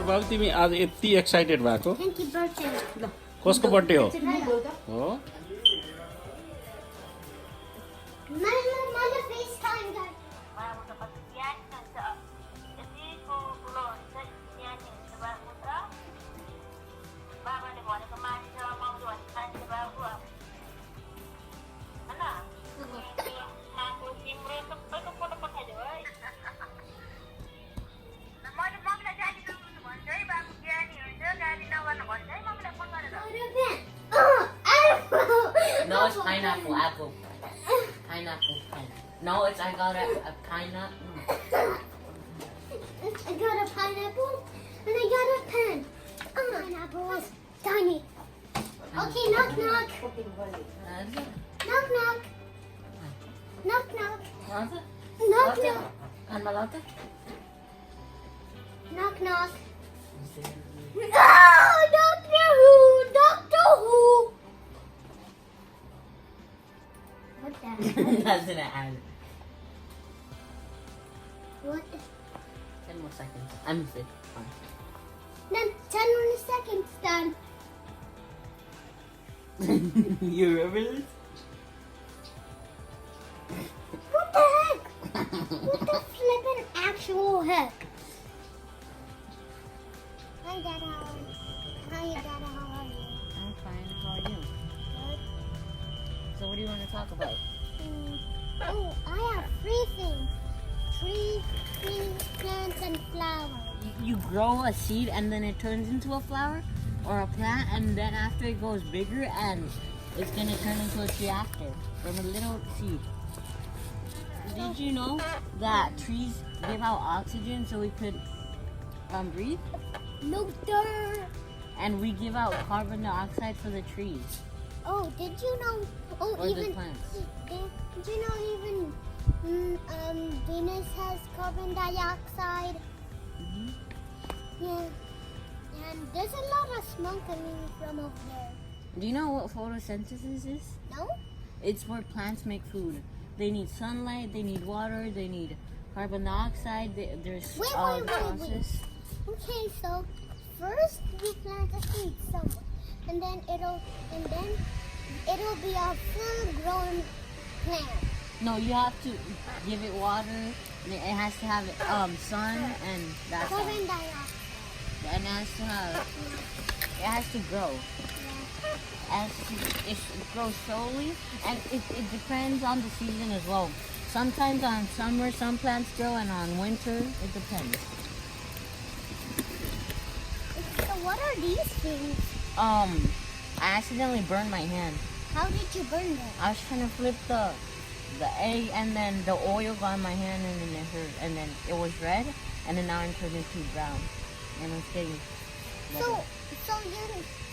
बाबु तिमी आज यति एक्साइटेड भएको कसको बर्थडे हो No, it's pineapple, apple. Pineapple, No, it's I got a pineapple. I got a pineapple and I got a pen. Pineapple is tiny. Okay, knock knock. Knock knock. Knock knock. Knock knock. Knock knock. Oh, Doctor Who! Doctor Who! What the heck? That's an ad. What? 10 more seconds. I'm sick. Fine. Then 10 more seconds done. You remember this? What the heck? What the flippin' actual heck? Hi Dada, how are you? I'm fine. How are you? Good. So what do you want to talk about? Oh, I have 3 things. Trees, plants, and flowers. You grow a seed and then it turns into a flower or a plant, and then after it goes bigger and it's going to turn into a tree after from a little seed. Did you know that trees give out oxygen so we could breathe? No, sir. And we give out carbon dioxide for the trees. Oh, did you know? Oh, Or even the plants. did you know even Venus has carbon dioxide? Mm-hmm. Yeah, and there's a lot of smoke coming from over there. Do you know what photosynthesis is? No? It's where plants make food. They need sunlight, they need water, they need carbon dioxide. There's Wait. process. Okay, so first you plant a seed somewhere, and then it'll be a full-grown plant. No, you have to give it water. And it has to have sun, and that's all. Carbon dioxide. And it has to grow. It grows slowly, and it depends on the season as well. Sometimes on summer, some plants grow, and on winter, it depends. So what are these things? I accidentally burned my hand. How did you burn them? I was trying to flip the egg, and then the oil got in my hand, and then it hurt, and then it was red, and then now I'm turning to brown, and it's getting better.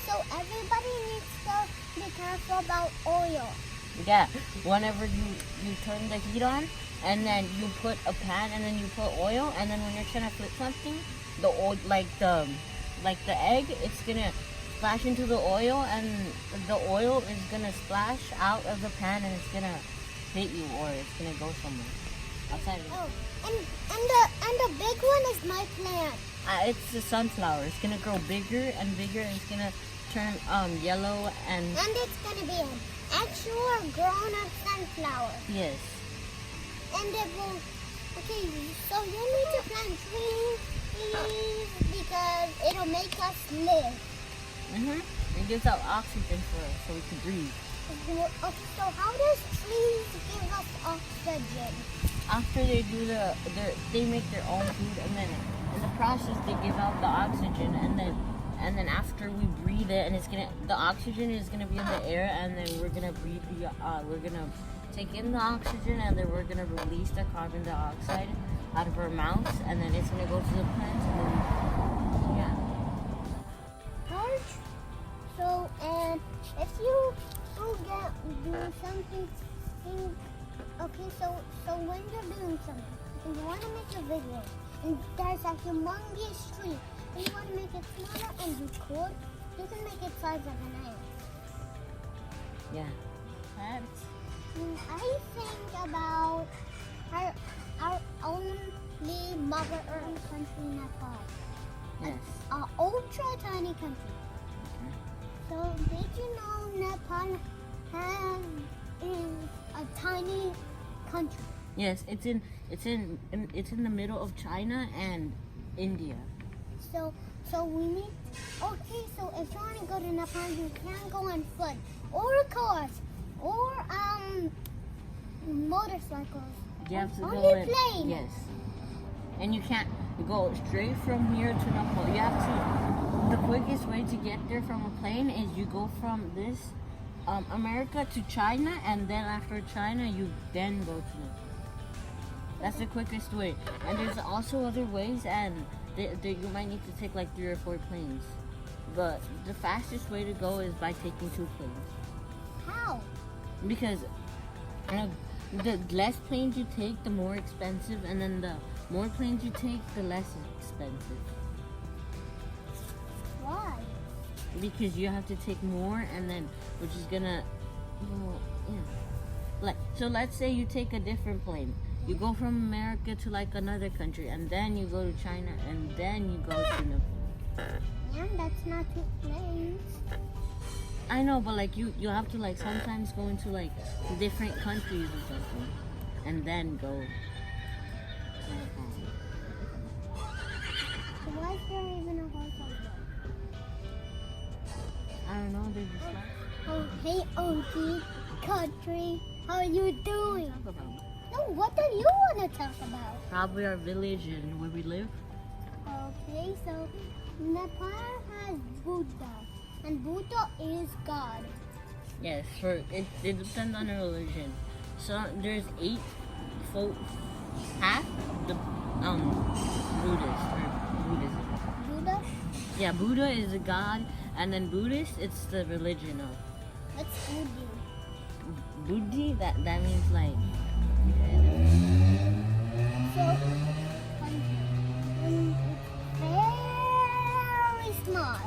So everybody needs to be careful about oil. Yeah, whenever you turn the heat on, and then you put a pan, and then you put oil, and then when you're trying to flip something, the oil, like the egg, it's gonna splash into the oil, and the oil is gonna splash out of the pan, and it's gonna hit you, or it's gonna go somewhere outside of it. Oh, and the big one is my plant. It's the sunflower. It's gonna grow bigger and bigger, and it's gonna turn yellow and. And it's gonna be an actual grown-up sunflower. Yes. And it will. Okay, so you need to plant trees because it'll make us live. It gives out oxygen for us, so we can breathe. Okay, so how does trees give us oxygen? After they do they make their own food, and then in the process they give out the oxygen, and then after we breathe it, and the oxygen is gonna be in the air, and then we're gonna breathe we're gonna take in the oxygen, and then we're gonna release the carbon dioxide out of our mouths, and then it's gonna go to the plants, and then yeah. So and if you do something, okay, so when you're doing something and you want to make a video and there's a humongous tree and you want to make it smaller and you can make it size of an ant. Yeah. Ants. I think about our only Mother Earth country, Nepal. Yes. ultra tiny country. So did you know Nepal is a tiny country? Yes, it's in the middle of China and India. So we need. Okay, so if you want to go to Nepal, you can't go on foot or cars or motorcycles. You have to Only go in. plane. Yes, and you can't go straight from here to Nepal. You have to. The quickest way to get there from a plane is you go from this America to China, and then after China, you then go to Nepal. That's the quickest way. And there's also other ways, and you might need to take like 3 or 4 planes. But the fastest way to go is by taking 2 planes. How? Because the less planes you take, the more expensive, and then the more planes you take, the less expensive. Why? Because you have to take more, and then which is gonna, well, yeah. Like, so let's say you take a different plane. You go from America to like another country, and then you go to China, and then you go to Nepal. And that's not 2 planes. I know, but like you have to like sometimes go into like different countries or something, and then go. To Nepal. So why is there even a horse on there? I don't know. They just like Oh, hey, Ankeet, country, how are you doing? talk about it. No, what do you want to talk about? Probably our village and where we live. Okay, so Nepal has Buddha, and Buddha is God. Yes, it depends on the religion. So there's 8 folk, half of the Buddhist or Buddhism. Buddha? Yeah, Buddha is a god, and then Buddhist, it's the religion of What's Buddha? Buddhi. That means like. So, it's very small.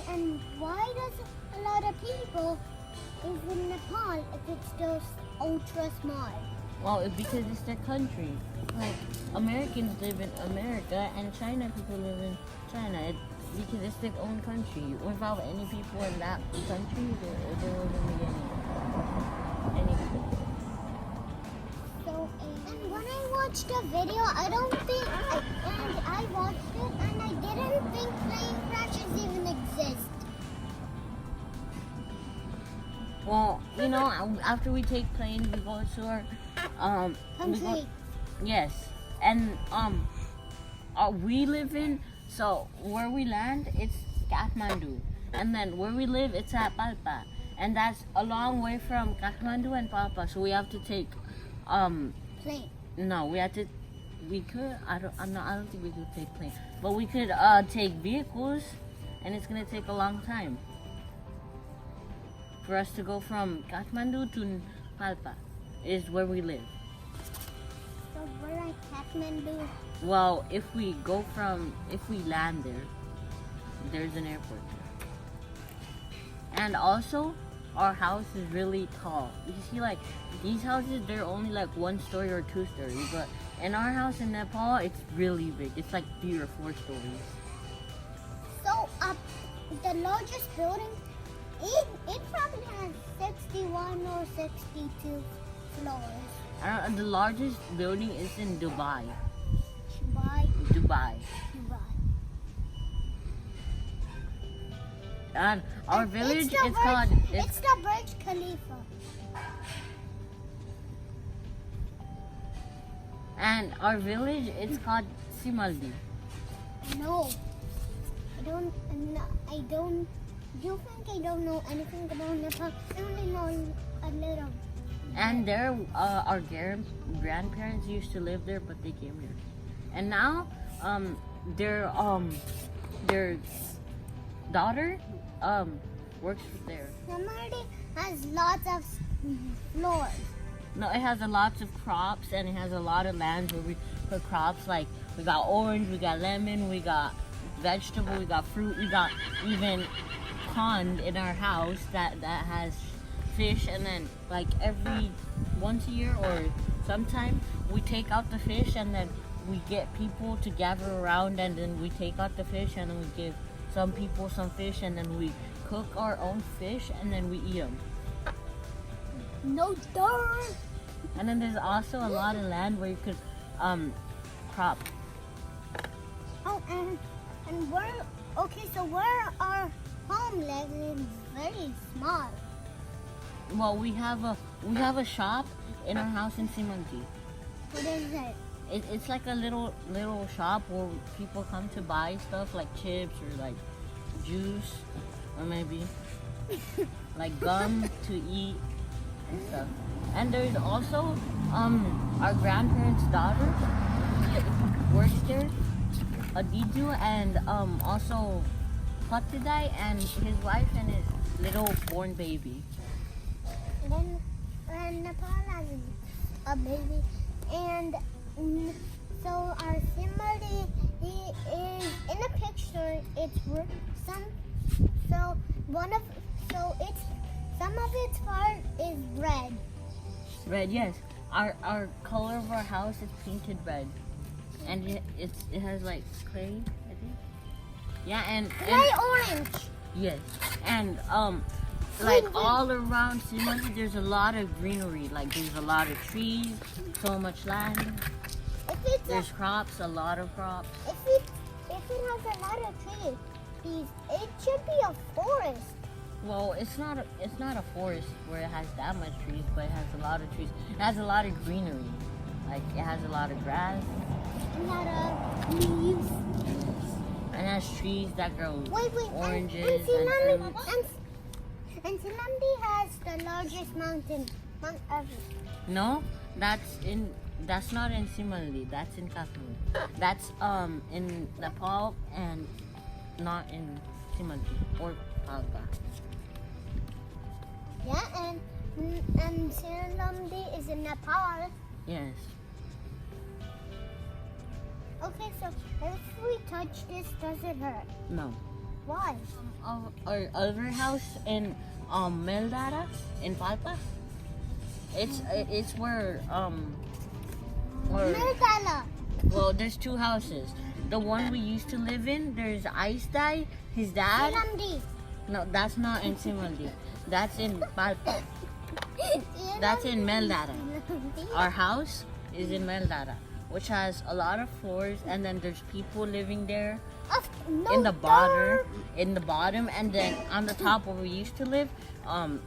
And why does a lot of people is in Nepal if it's just ultra small? Well, because it's their country. Like Americans live in America, and China people live in China. Because it's their own country. Without any people in that country, there wouldn't be any people. So, and when I watched the video, I watched it and I didn't think plane crashes even exist. Well, you know, after we take planes, we go to our Country. yes, and we live in. So where we land, it's Kathmandu, and then where we live, it's at Palpa, and that's a long way from Kathmandu and Palpa. So we have to take, Plane. no, we have to, we could, I don't think we could take plane, but we could take vehicles, and it's gonna take a long time for us to go from Kathmandu to Palpa, is where we live. So we're at Kathmandu. Well, if we land there, there's an airport there. And also, our house is really tall. You see, like, these houses, they're only like 1 story or 2 stories. But in our house in Nepal, it's really big. It's like 3 or 4 stories. So the largest building, it probably has 61 or 62 floors. The largest building is in Dubai. Dubai. And our village is called. It's the Burj Khalifa. And our village is called Simaldi. No, I don't. You think I don't know anything about Nepal? I only know a little. And there, our grandparents used to live there, but they came here. And now, their daughter works there. Samardi has lots of floors. No, it has a lots of crops, and it has a lot of land where we put crops. Like we got orange, we got lemon, we got vegetable, we got fruit, we got even pond in our house that has fish. And then like every once a year or sometime we take out the fish and then we get people to gather around, and then we take out the fish, and then we give some people some fish, and then we cook our own fish, and then we eat them. No dirt. And then there's also a lot of land where you could crop. Oh, and where? Okay, so where our home is very small. Well, we have a shop in our house in Simanti. What is it? It's like a little shop where people come to buy stuff like chips or like juice or maybe like gum to eat and stuff. And there's also our grandparents' daughter works there, Adiju, and also Patidai and his wife and his little born baby. And Nepal has a baby, and so our somebody is in a picture. Some of its part is red. Red, yes. Our color of our house is painted red, and it has like clay, I think. Yeah, and Clay orange. yes, and like all around Simanti, there's a lot of greenery. Like there's a lot of trees, so much land. There's crops, a lot of crops. If it has a lot of trees, it should be a forest. Well, it's not a forest where it has that much trees, but it has a lot of trees. It has a lot of greenery. Like it has a lot of grass. A lot of leaves. And it has trees that grow oranges and and fruits. And Sinamdi has the largest mountain, Mount Everest. No, that's not in Simanli. That's in Kathmandu. That's in Nepal and not in Simanli or Palpa. Yeah, and Sinamdi is in Nepal. Yes. Okay, so if we touch this, does it hurt? No. Why? Our other house in Meldara in Palpa. It's where Mergala. well, there's two houses. The one we used to live in, there's Ice Dai, his dad. Sinamdi. No, that's not in Simanli. That's in Palpa. That's in Meldara. Our house is in Meldara, which has a lot of floors, and then there's people living there in the bottom, and then on the top where we used to live,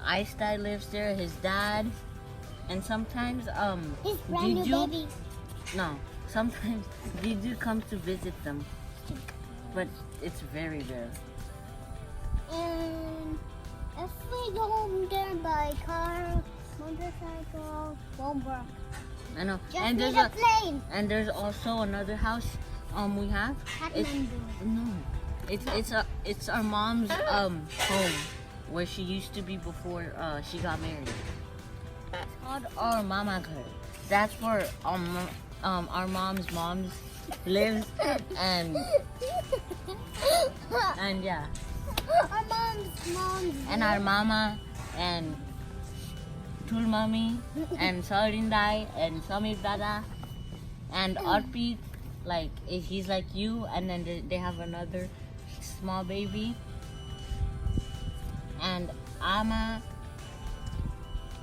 Ice Dai lives there, his dad, and sometimes His brand new Diju- baby. No, sometimes Diju comes to visit them, but it's very rare. And if we go home there by car, motorcycle, won't work. I know. Just And need there's a plane. and there's also another house we have. It's, Kathmandu. no, it's our mom's home where she used to be before she got married. It's called our mama ghar. That's where our mom's lives and yeah, Our mom's. and our mama and Tulmami and Sarindai and Samir Dada and Arpit, like he's like you, and then they have another small baby, and Ama.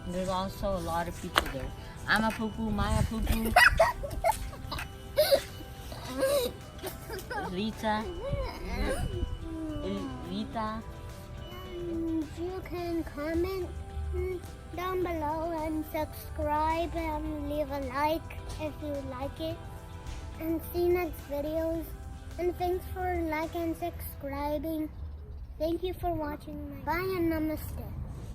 There's also a lot of people there. Ama Pupu, Maya Pupu, Rita. And you can comment down below and subscribe and leave a like if you like it. And see next videos. And thanks for like and subscribing. Thank you for watching. Bye and namaste.